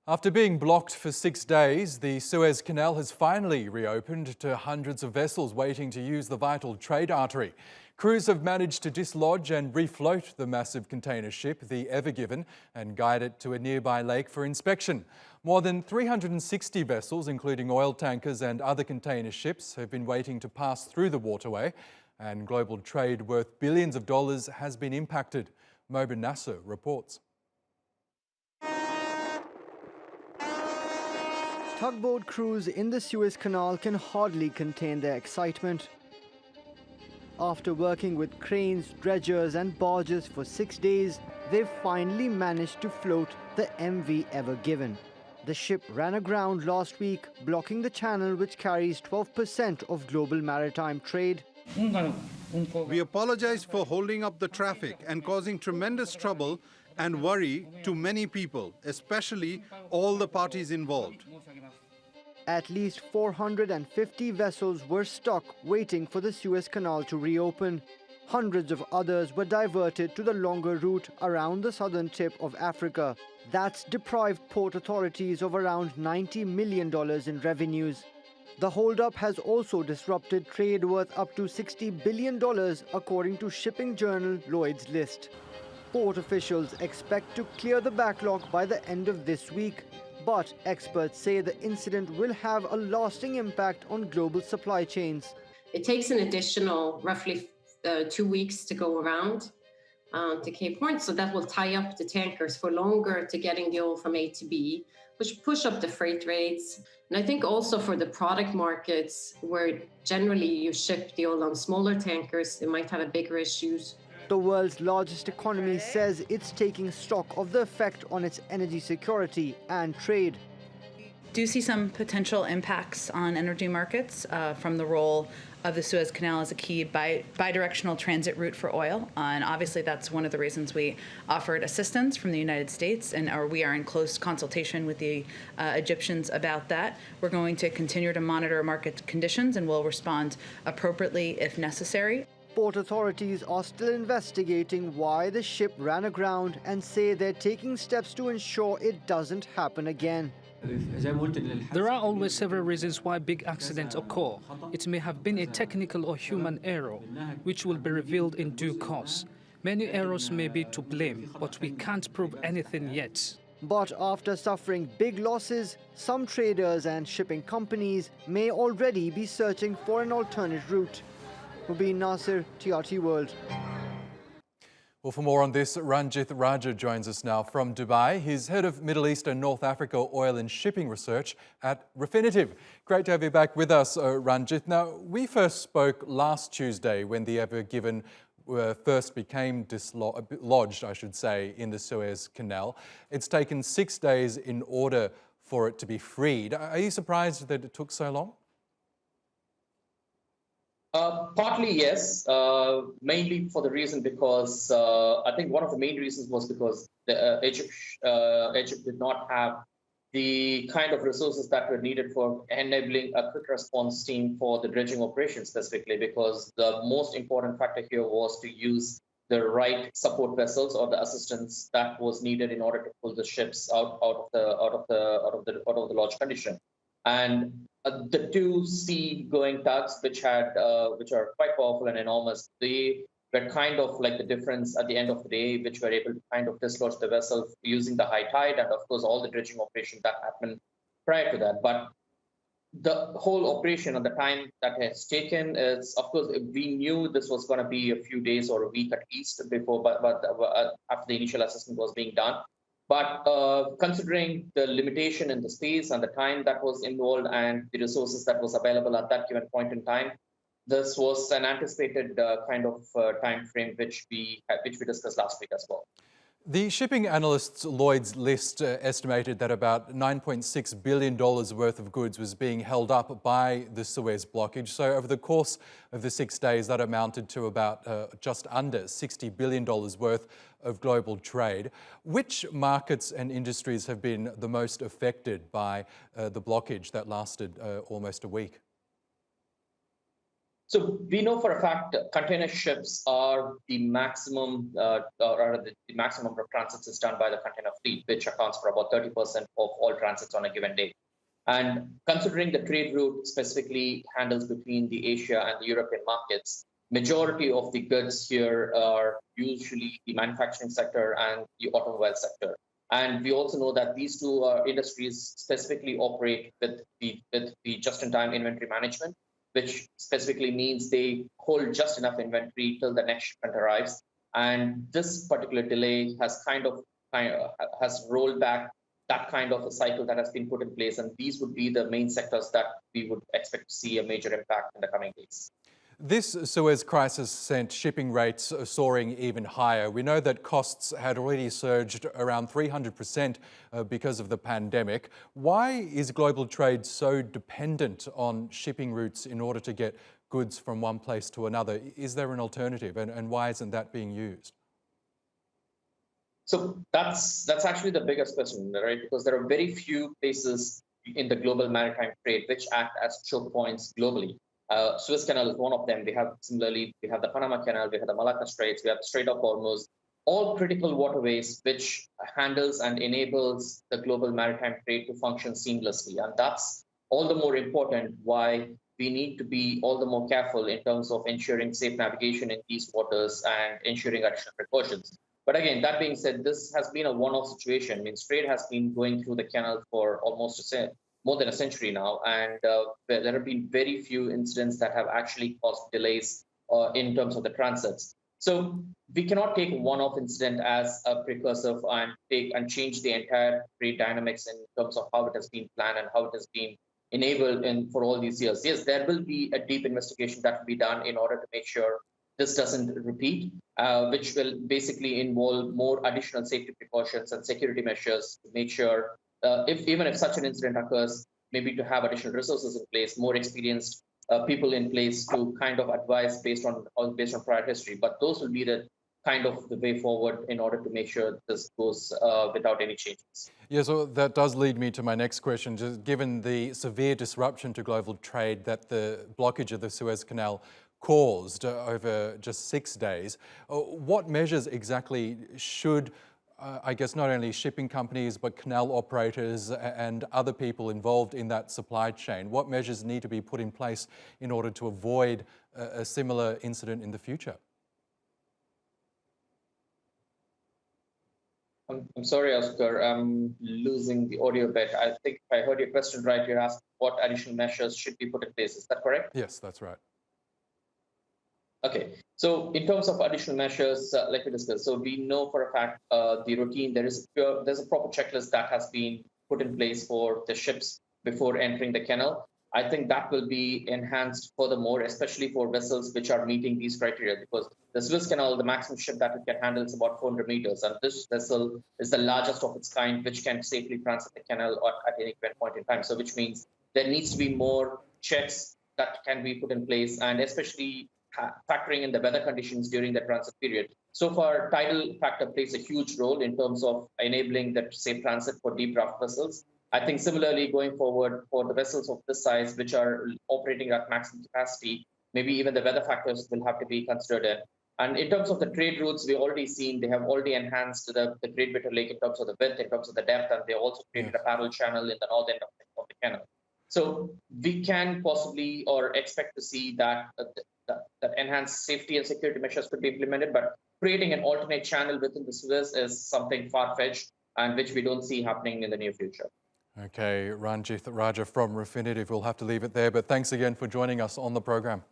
After being blocked for 6 days, the Suez Canal has finally reopened to hundreds of vessels waiting to use the vital trade artery. Crews have managed to dislodge and refloat the massive container ship, the Ever Given, and guide it to a nearby lake for inspection. More than 360 vessels, including oil tankers and other container ships, have been waiting to pass through the waterway, and global trade worth billions of dollars has been impacted. Mobin Nasir reports. Tugboat crews in the Suez Canal can hardly contain their excitement. After working with cranes, dredgers and barges for 6 days, they've finally managed to float the MV Ever Given. The ship ran aground last week, blocking the channel which carries 12% of global maritime trade. We apologize for holding up the traffic and causing tremendous trouble and worry to many people, especially all the parties involved. At least 450 vessels were stuck waiting for the Suez Canal to reopen. Hundreds of others were diverted to the longer route around the southern tip of Africa. That's deprived port authorities of around $90 million in revenues. The holdup has also disrupted trade worth up to $60 billion, according to shipping journal Lloyd's List. Port officials expect to clear the backlog by the end of this week, but experts say the incident will have a lasting impact on global supply chains. It takes an additional roughly 2 weeks to go around to Cape Horn, so that will tie up the tankers for longer to getting the oil from A to B, which push up the freight rates. And I think also for the product markets, where generally you ship the oil on smaller tankers, they might have a bigger issues. The world's largest economy says it's taking stock of the effect on its energy security and trade. Do see some potential impacts on energy markets from the role of the Suez Canal as a key bidirectional transit route for oil. And obviously that's one of the reasons we offered assistance from the United States, and we are in close consultation with the Egyptians about that. We're going to continue to monitor market conditions and will respond appropriately if necessary. Port authorities are still investigating why the ship ran aground and say they're taking steps to ensure it doesn't happen again. There are always several reasons why big accidents occur. It may have been a technical or human error, which will be revealed in due course. Many errors may be to blame, but we can't prove anything yet. But after suffering big losses, some traders and shipping companies may already be searching for an alternate route. Mobin Nasir, TRT World. Well, for more on this, Ranjith Raja joins us now from Dubai. He's head of Middle East and North Africa oil and shipping research at Refinitiv. Great to have you back with us, Ranjith. Now, we first spoke last Tuesday when the Ever Given first became dislodged, I should say, in the Suez Canal. It's taken 6 days in order for it to be freed. Are you surprised that it took so long? Partly, yes, mainly for the reason because I think one of the main reasons was because Egypt did not have the kind of resources that were needed for enabling a quick response team for the dredging operation specifically, because the most important factor here was to use the right support vessels or the assistance that was needed in order to pull the ships out of the lodge condition. And the two sea-going tugs, which are quite powerful and enormous, they were kind of like the difference at the end of the day, which were able to kind of dislodge the vessel using the high tide and, of course, all the dredging operation that happened prior to that. But the whole operation and the time that has taken is, of course, we knew this was going to be a few days or a week at least before, but after the initial assessment was being done. But considering the limitation in the space and the time that was involved and the resources that was available at that given point in time, this was an anticipated kind of time frame which we discussed last week as well. The shipping analysts Lloyd's List estimated that about $9.6 billion worth of goods was being held up by the Suez blockage. So over the course of the 6 days, that amounted to about just under $60 billion worth of global trade. Which markets and industries have been the most affected by the blockage that lasted almost a week? So we know for a fact that container ships are the maximum, the maximum of transits is done by the container fleet, which accounts for about 30% of all transits on a given day. And considering the trade route specifically handles between the Asia and the European markets, majority of the goods here are usually the manufacturing sector and the automobile sector. And we also know that these two industries specifically operate with the just-in-time inventory management, which specifically means they hold just enough inventory till the next shipment arrives. And this particular delay has has rolled back that kind of a cycle that has been put in place. And these would be the main sectors that we would expect to see a major impact in the coming days. This Suez crisis sent shipping rates soaring even higher. We know that costs had already surged around 300% because of the pandemic. Why is global trade so dependent on shipping routes in order to get goods from one place to another? Is there an alternative, and why isn't that being used? So that's actually the biggest question, right? Because there are very few places in the global maritime trade which act as choke points globally. Suez Canal is one of them. We have the Panama Canal, we have the Malacca Straits, we have the Strait of Hormuz, all critical waterways which handles and enables the global maritime trade to function seamlessly. And that's all the more important why we need to be all the more careful in terms of ensuring safe navigation in these waters and ensuring additional precautions. But again, that being said, this has been a one-off situation. I mean, trade has been going through the canal for almost more than a century now, and there have been very few incidents that have actually caused delays in terms of the transits. So we cannot take one-off incident as a precursor and change the entire trade dynamics in terms of how it has been planned and how it has been enabled for all these years. Yes, there will be a deep investigation that will be done in order to make sure this doesn't repeat, which will basically involve more additional safety precautions and security measures to make sure even if such an incident occurs, maybe to have additional resources in place, more experienced people in place to kind of advise based on prior history. But those will be the kind of the way forward in order to make sure this goes without any changes. Yeah, so that does lead me to my next question. Just given the severe disruption to global trade that the blockage of the Suez Canal caused over just 6 days, what measures exactly should I guess not only shipping companies, but canal operators and other people involved in that supply chain, what measures need to be put in place in order to avoid a similar incident in the future? I'm sorry, Oscar, I'm losing the audio bit. I think if I heard your question right, you're asking what additional measures should be put in place. Is that correct? Yes, that's right. Okay, so in terms of additional measures, like we discussed, so we know for a fact the routine, there's a proper checklist that has been put in place for the ships before entering the canal. I think that will be enhanced furthermore, especially for vessels which are meeting these criteria, because the Suez Canal, the maximum ship that it can handle is about 400 meters, and this vessel is the largest of its kind, which can safely transit the canal at any given point in time. So which means there needs to be more checks that can be put in place, and especially factoring in the weather conditions during the transit period. So far, tidal factor plays a huge role in terms of enabling the safe transit for deep draft vessels. I think similarly, going forward for the vessels of this size, which are operating at maximum capacity, maybe even the weather factors will have to be considered in. And in terms of the trade routes, we've already seen they have already enhanced the Great Bitter Lake in terms of the width, in terms of the depth, and they also created a parallel channel in the north end of the canal. So we can possibly or expect to see that that enhanced safety and security measures could be implemented, but creating an alternate channel within the Suez is something far-fetched and which we don't see happening in the near future. Okay, Ranjith Raja from Refinitiv. We'll have to leave it there, but thanks again for joining us on the program.